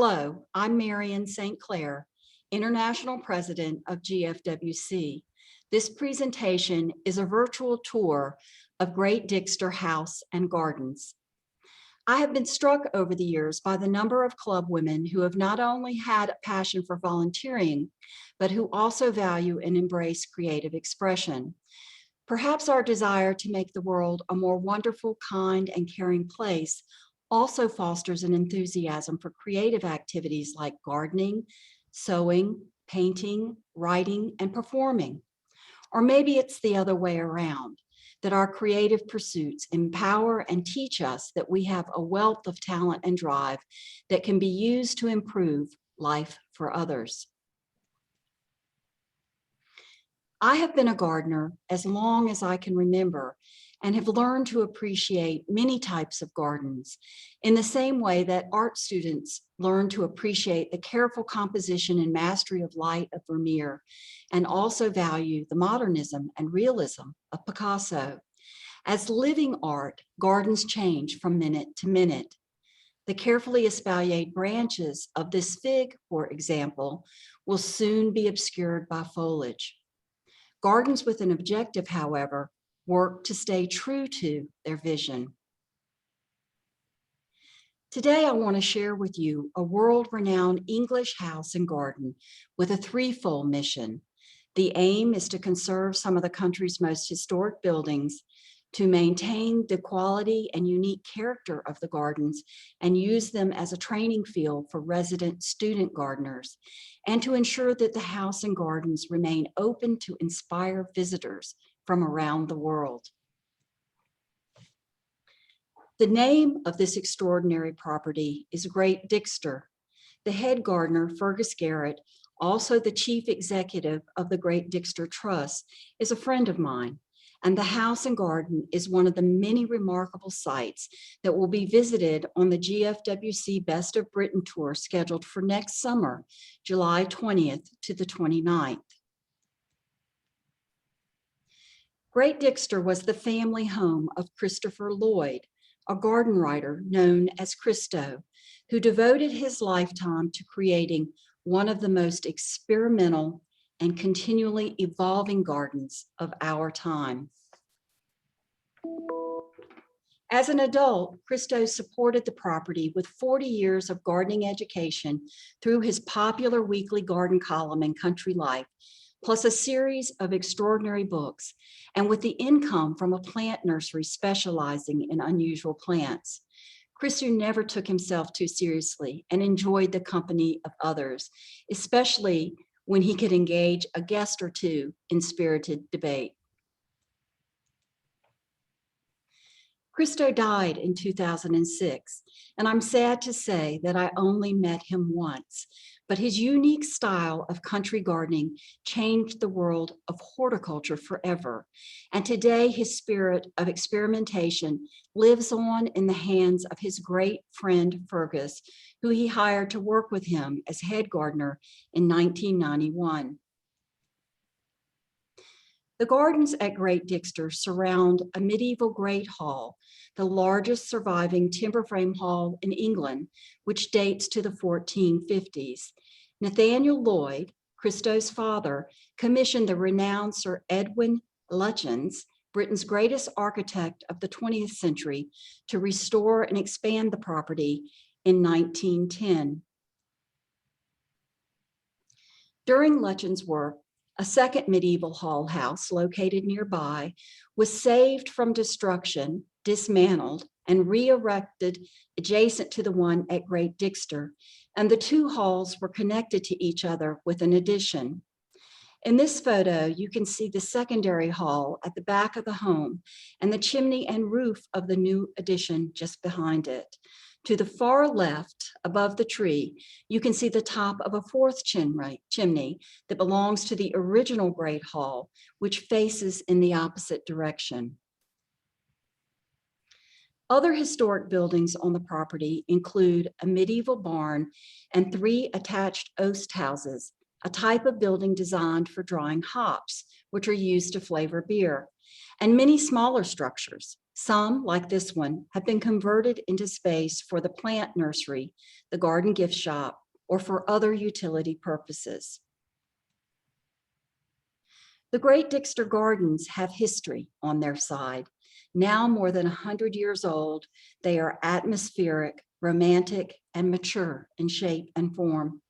Hello, I'm Marion St. Clair, International President of GFWC. This presentation is a virtual tour of Great Dixter House and Gardens. I have been struck over the years by the number of club women who have not only had a passion for volunteering, but who also value and embrace creative expression. Perhaps our desire to make the world a more wonderful, kind, and caring place also fosters an enthusiasm for creative activities like gardening, sewing, painting, writing, and performing. Or maybe it's the other way around, that our creative pursuits empower and teach us that we have a wealth of talent and drive that can be used to improve life for others. I have been a gardener as long as I can remember and have learned to appreciate many types of gardens in the same way that art students learn to appreciate the careful composition and mastery of light of Vermeer and also value the modernism and realism of Picasso. As living art, gardens change from minute to minute. The carefully espaliered branches of this fig, for example, will soon be obscured by foliage. Gardens with an objective, however, work to stay true to their vision. Today, I want to share with you a world-renowned English house and garden with a threefold mission. The aim is to conserve some of the country's most historic buildings, to maintain the quality and unique character of the gardens and use them as a training field for resident student gardeners, and to ensure that the house and gardens remain open to inspire visitors from around the world. The name of this extraordinary property is Great Dixter. The head gardener, Fergus Garrett, also the chief executive of the Great Dixter Trust, is a friend of mine, and the house and garden is one of the many remarkable sites that will be visited on the GFWC Best of Britain tour scheduled for next summer, July 20th to the 29th. Great Dixter was the family home of Christopher Lloyd, a garden writer known as Christo, who devoted his lifetime to creating one of the most experimental and continually evolving gardens of our time. As an adult, Christo supported the property with 40 years of gardening education through his popular weekly garden column in Country Life, plus a series of extraordinary books, and with the income from a plant nursery specializing in unusual plants. Christo never took himself too seriously and enjoyed the company of others, especially when he could engage a guest or two in spirited debate. Christo died in 2006, and I'm sad to say that I only met him once, but his unique style of country gardening changed the world of horticulture forever. And today his spirit of experimentation lives on in the hands of his great friend Fergus, who he hired to work with him as head gardener in 1991. The gardens at Great Dixter surround a medieval Great Hall, the largest surviving timber frame hall in England, which dates to the 1450s. Nathaniel Lloyd, Christo's father, commissioned the renowned Sir Edwin Lutyens, Britain's greatest architect of the 20th century, to restore and expand the property in 1910. During Lutyens' work, a second medieval hall house located nearby was saved from destruction, dismantled, and re-erected adjacent to the one at Great Dixter, and the two halls were connected to each other with an addition. In this photo, you can see the secondary hall at the back of the home and the chimney and roof of the new addition just behind it. To the far left, above the tree, you can see the top of a fourth chimney that belongs to the original Great Hall, which faces in the opposite direction. Other historic buildings on the property include a medieval barn and 3 attached oast houses, a type of building designed for drying hops, which are used to flavor beer, and many smaller structures, Some, like this one, have been converted into space for the plant nursery, the garden gift shop, or for other utility purposes. The Great Dixter Gardens have history on their side. Now more than 100 years old, they are atmospheric, romantic, and mature in shape and form.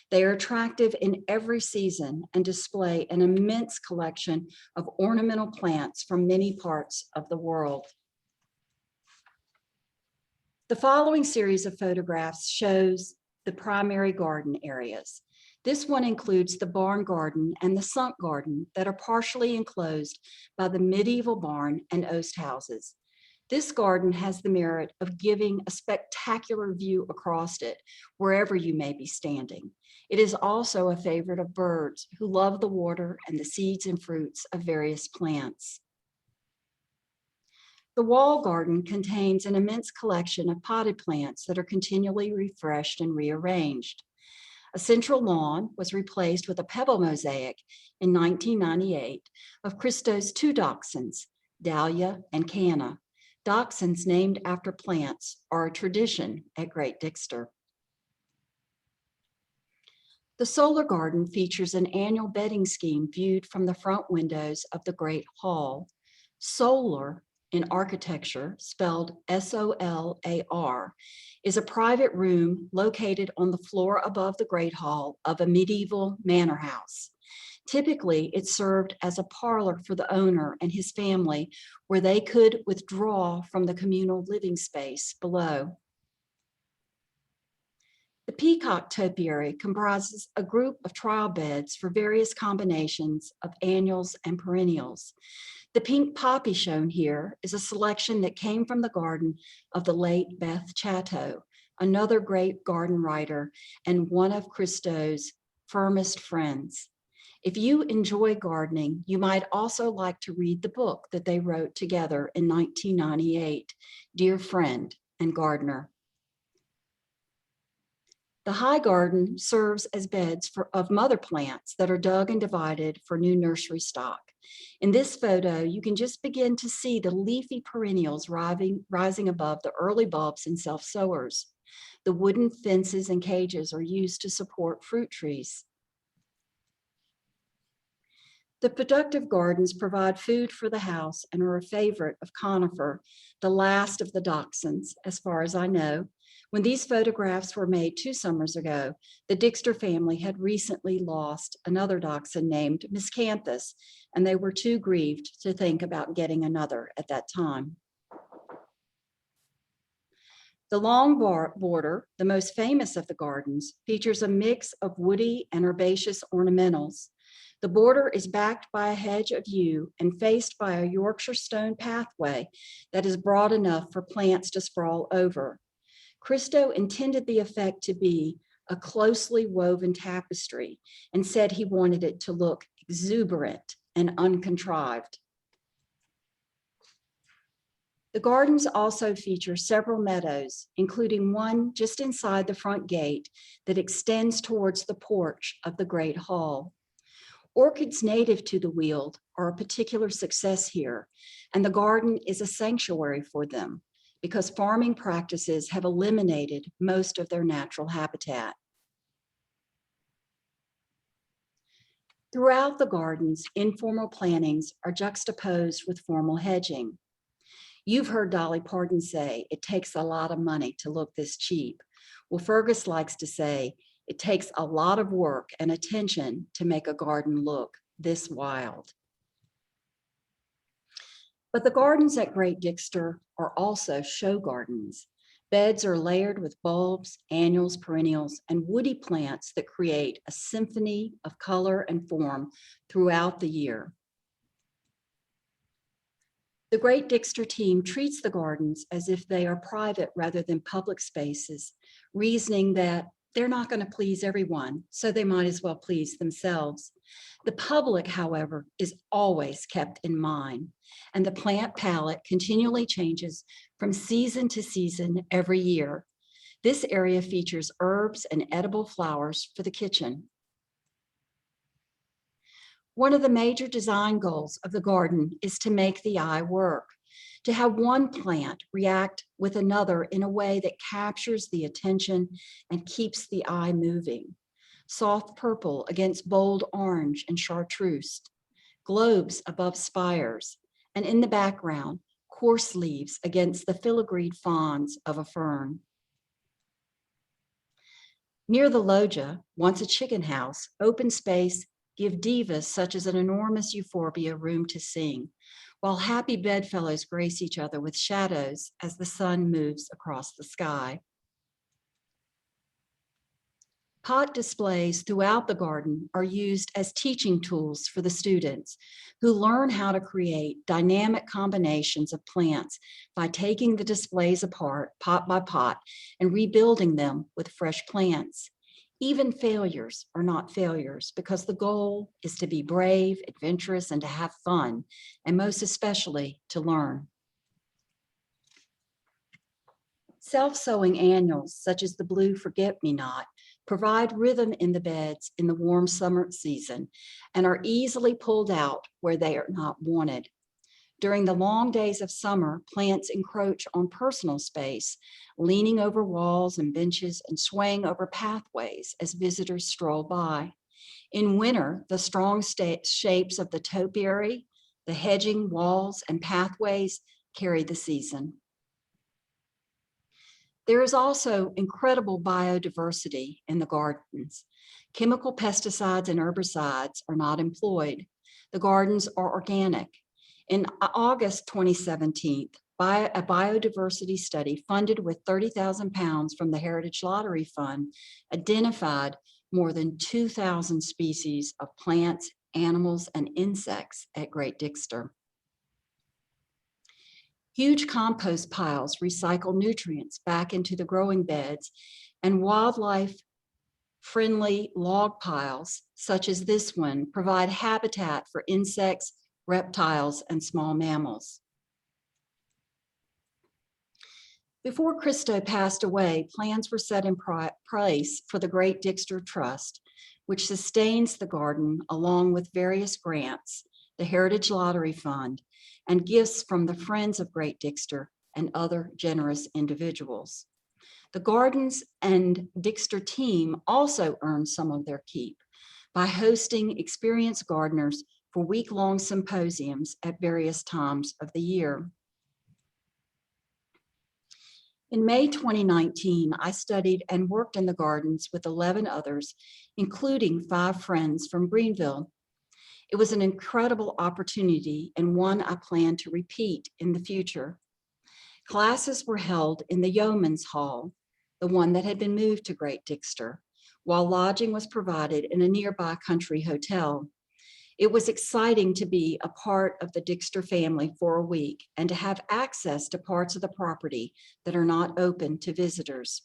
They are attractive in every season and display an immense collection of ornamental plants from many parts of the world. The following series of photographs shows the primary garden areas. This one includes the barn garden and the sunk garden that are partially enclosed by the medieval barn and oast houses. This garden has the merit of giving a spectacular view across it, wherever you may be standing. It is also a favorite of birds who love the water and the seeds and fruits of various plants. The wall garden contains an immense collection of potted plants that are continually refreshed and rearranged. A central lawn was replaced with a pebble mosaic in 1998 of Christo's two dachshunds, Dahlia and Canna. Dachshunds named after plants are a tradition at Great Dixter. The solar garden features an annual bedding scheme viewed from the front windows of the Great Hall. Solar in architecture, spelled S-O-L-A-R, is a private room located on the floor above the Great Hall of a medieval manor house. Typically, it served as a parlor for the owner and his family, where they could withdraw from the communal living space below. The peacock topiary comprises a group of trial beds for various combinations of annuals and perennials. The pink poppy shown here is a selection that came from the garden of the late Beth Chatto, another great garden writer and one of Christo's firmest friends. If you enjoy gardening, you might also like to read the book that they wrote together in 1998, Dear Friend and Gardener. The high garden serves as beds of mother plants that are dug and divided for new nursery stock. In this photo, you can just begin to see the leafy perennials rising above the early bulbs and self-sowers. The wooden fences and cages are used to support fruit trees. The productive gardens provide food for the house and are a favorite of Conifer, the last of the dachshunds, as far as I know. When these photographs were made 2 summers ago, the Dixter family had recently lost another dachshund named Miscanthus, and they were too grieved to think about getting another at that time. The long border, the most famous of the gardens, features a mix of woody and herbaceous ornamentals. The border is backed by a hedge of yew and faced by a Yorkshire stone pathway that is broad enough for plants to sprawl over. Christo intended the effect to be a closely woven tapestry and said he wanted it to look exuberant and uncontrived. The gardens also feature several meadows, including one just inside the front gate that extends towards the porch of the Great Hall. Orchids native to the Weald are a particular success here, and the garden is a sanctuary for them because farming practices have eliminated most of their natural habitat. Throughout the gardens, informal plantings are juxtaposed with formal hedging. You've heard Dolly Parton say, it takes a lot of money to look this cheap. Well, Fergus likes to say, it takes a lot of work and attention to make a garden look this wild. But the gardens at Great Dixter are also show gardens. Beds are layered with bulbs, annuals, perennials, and woody plants that create a symphony of color and form throughout the year. The Great Dixter team treats the gardens as if they are private rather than public spaces, reasoning that they're not going to please everyone, so they might as well please themselves. The public, however, is always kept in mind, and the plant palette continually changes from season to season every year. This area features herbs and edible flowers for the kitchen. One of the major design goals of the garden is to make the eye work. to have one plant react with another in a way that captures the attention and keeps the eye moving. Soft purple against bold orange and chartreuse, globes above spires, and in the background, coarse leaves against the filigreed fronds of a fern. Near the loggia, once a chicken house, open space give divas such as an enormous euphorbia room to sing, while happy bedfellows grace each other with shadows as the sun moves across the sky. Pot displays throughout the garden are used as teaching tools for the students who learn how to create dynamic combinations of plants by taking the displays apart pot by pot and rebuilding them with fresh plants. Even failures are not failures because the goal is to be brave, adventurous, and to have fun, and most especially to learn. Self-sowing annuals, such as the blue forget-me-not, provide rhythm in the beds in the warm summer season and are easily pulled out where they are not wanted. During the long days of summer, plants encroach on personal space, leaning over walls and benches and swaying over pathways as visitors stroll by. In winter, the strong shapes of the topiary, the hedging walls and pathways carry the season. There is also incredible biodiversity in the gardens. Chemical pesticides and herbicides are not employed. The gardens are organic. In August 2017, a biodiversity study funded with £30,000 from the Heritage Lottery Fund identified more than 2,000 species of plants, animals, and insects at Great Dixter. Huge compost piles recycle nutrients back into the growing beds, and wildlife-friendly log piles, such as this one, provide habitat for insects, reptiles, and small mammals. Before Christo passed away, plans were set in place for the Great Dixter Trust, which sustains the garden along with various grants, the Heritage Lottery Fund, and gifts from the Friends of Great Dixter and other generous individuals. The Gardens and Dixter team also earned some of their keep by hosting experienced gardeners for week-long symposiums at various times of the year. In May 2019, I studied and worked in the gardens with 11 others, including 5 friends from Greenville. It was an incredible opportunity and one I plan to repeat in the future. Classes were held in the Yeoman's Hall, the one that had been moved to Great Dixter, while lodging was provided in a nearby country hotel. It was exciting to be a part of the Dixter family for a week and to have access to parts of the property that are not open to visitors.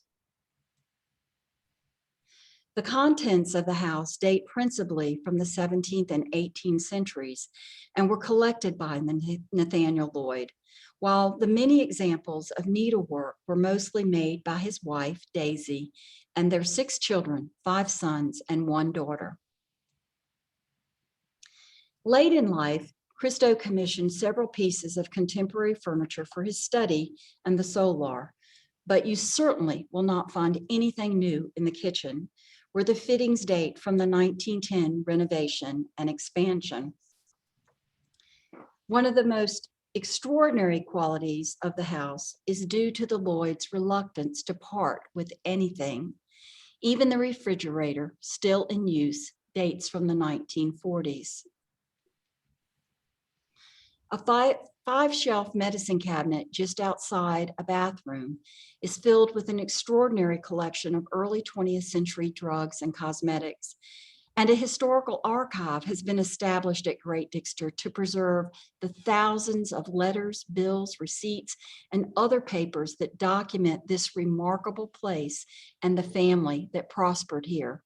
The contents of the house date principally from the 17th and 18th centuries and were collected by Nathaniel Lloyd, while the many examples of needlework were mostly made by his wife, Daisy, and their 6 children, 5 sons and 1 daughter. Late in life, Christo commissioned several pieces of contemporary furniture for his study and the solar, but you certainly will not find anything new in the kitchen, where the fittings date from the 1910 renovation and expansion. One of the most extraordinary qualities of the house is due to the Lloyds' reluctance to part with anything. Even the refrigerator, still in use, dates from the 1940s. A 5-shelf medicine cabinet just outside a bathroom is filled with an extraordinary collection of early 20th century drugs and cosmetics. And a historical archive has been established at Great Dixter to preserve the thousands of letters, bills, receipts, and other papers that document this remarkable place and the family that prospered here.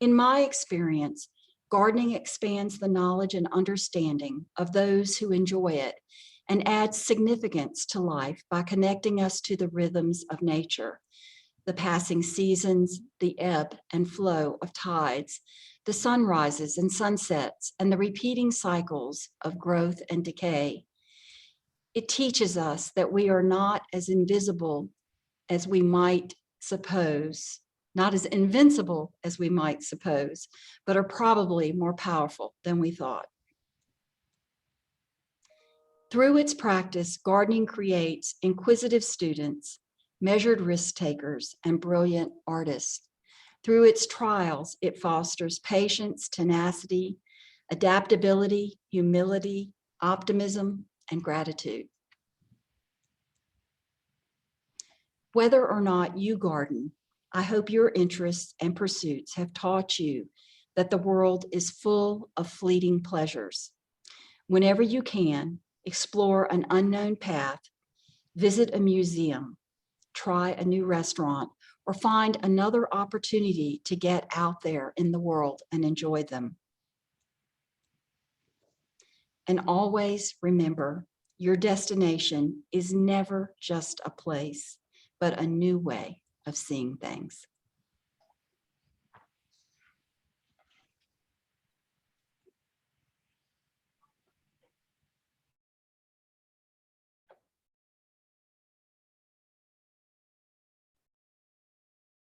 In my experience, gardening expands the knowledge and understanding of those who enjoy it and adds significance to life by connecting us to the rhythms of nature. the passing seasons, the ebb and flow of tides, the sunrises and sunsets, and the repeating cycles of growth and decay. It teaches us that we are not as invisible as we might suppose, not as invincible as we might suppose, but are probably more powerful than we thought. Through its practice, gardening creates inquisitive students, measured risk takers, and brilliant artists. Through its trials, it fosters patience, tenacity, adaptability, humility, optimism, and gratitude. Whether or not you garden, I hope your interests and pursuits have taught you that the world is full of fleeting pleasures. Whenever you can, explore an unknown path, visit a museum, try a new restaurant, or find another opportunity to get out there in the world and enjoy them. And always remember, your destination is never just a place, but a new way of seeing things.